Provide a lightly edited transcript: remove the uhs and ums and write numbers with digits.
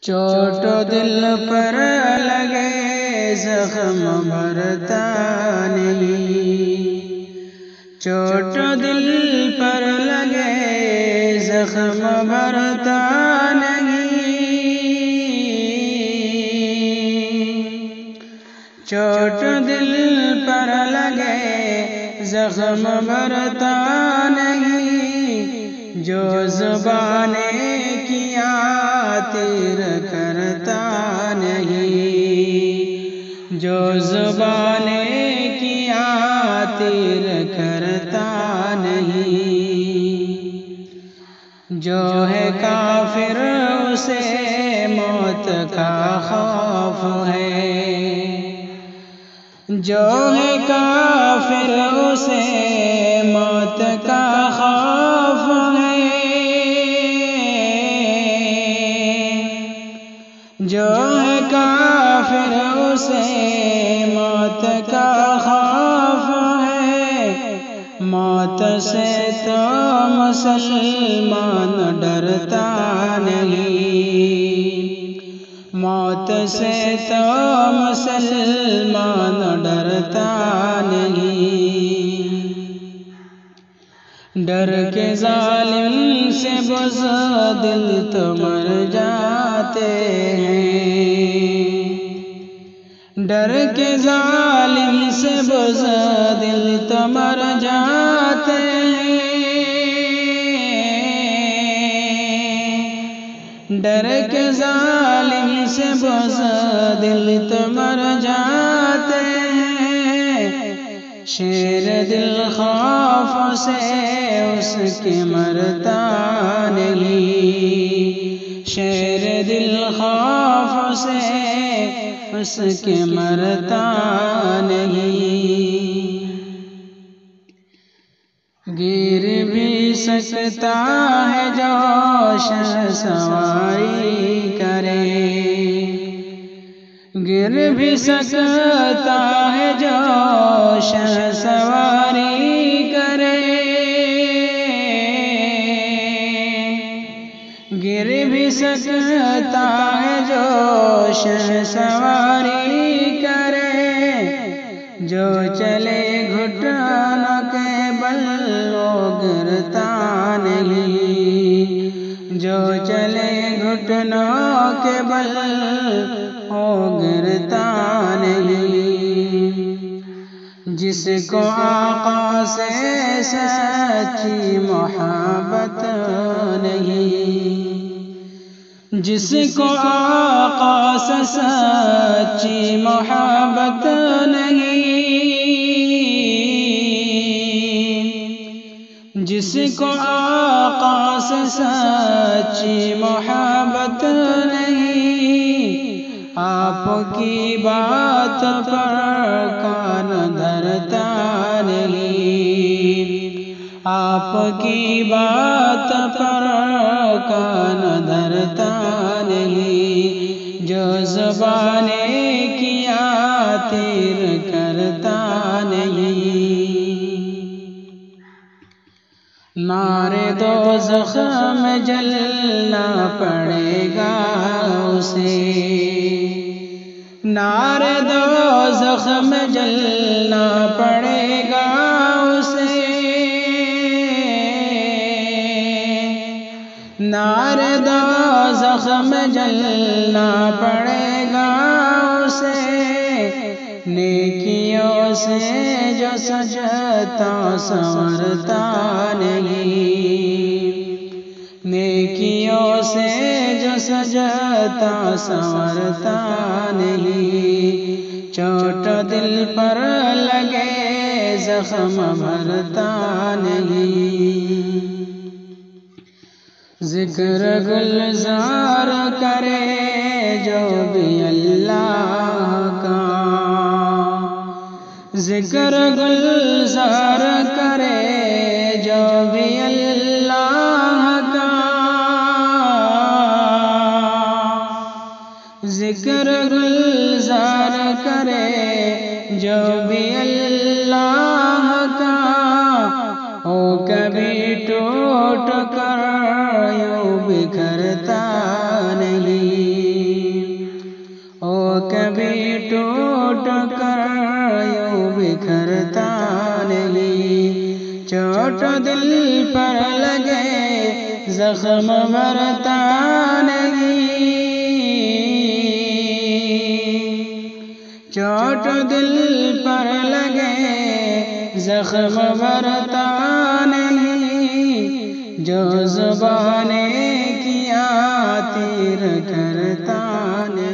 چوٹ دل پر لگے زخم بھرتا نہیں، چوٹ دل پر لگے زخم بھرتا نہیں، چوٹ دل پر لگے زخم بھرتا نہیں، جو زبان نے کیا تیر کرتا نہیں، جو زبان نے کیا تیر کرتا نہیں، جو ہے کافر اسے موت کا خوف ہے، جو ہے کافر اسے موت کا خوف ہے، جو ہے کافر اسے موت کا خوف ہے، موت سے تو مسلمان ڈرتا نہیں، موت سے تو مسلمان ڈرتا نہیں، ڈر کے ظالم سے بزدل تو مر جاتے ہیں، ڈر کے ظالم سے بزدل تو مر جاتے ہیں، ڈر کے ظالم سے بزدل تو مر جاتے ہیں، شیر دل خوف سے اس کے مرتا نہیں، شیر دل خوف سے اس کے مرتا نہیں، گر بھی سکتا ہے جو شہسواری کرے، گر بھی سکتا ہے جو شہسواری کرے، گر بھی سکتا ہے جو شہسواری کرے، جو چلے گھٹنوں کے بل وہ گرتا نہیں، جو چلے گھٹنوں کے بل وہ گرتا نہیں، جس کو آقا سے سچی محبت نہیں، جس کو آقا سے سچی محبت نہیں، جس کو آقا سے سچی محبت نہیں، آپ کی بات پر کان دھرتا نہیں، آپ کی بات پر کان دھرتا نہیں، جو زبان نے کیا تیر کرتا نہیں، نارے دوزخ میں جلنا پڑے گا اسے، نارے دوزخ میں جلنا پڑے گا اسے، نارے دوزخ میں جلنا پڑے گا اسے، نیکیوں سے جو سجتا سنورتا نہیں، نیکیوں سے جو سجتا سنورتا نہیں، چوٹ دل پر لگے زخم بھرتا نہیں، ذکر گلزار کرے جو بھی اللہ کا، ذکر گلزار کرے جو بھی اللہ کا، ذکر گلزار کرے جو بھی اللہ کا، کبھی ٹوٹ کر یوں بکھرتا نہیں، چوٹ دل پر لگے زخم بھرتا نہیں، چوٹ دل پر لگے زخم بھرتا نہیں، جو زبان نے کیا تیر کرتا نہیں۔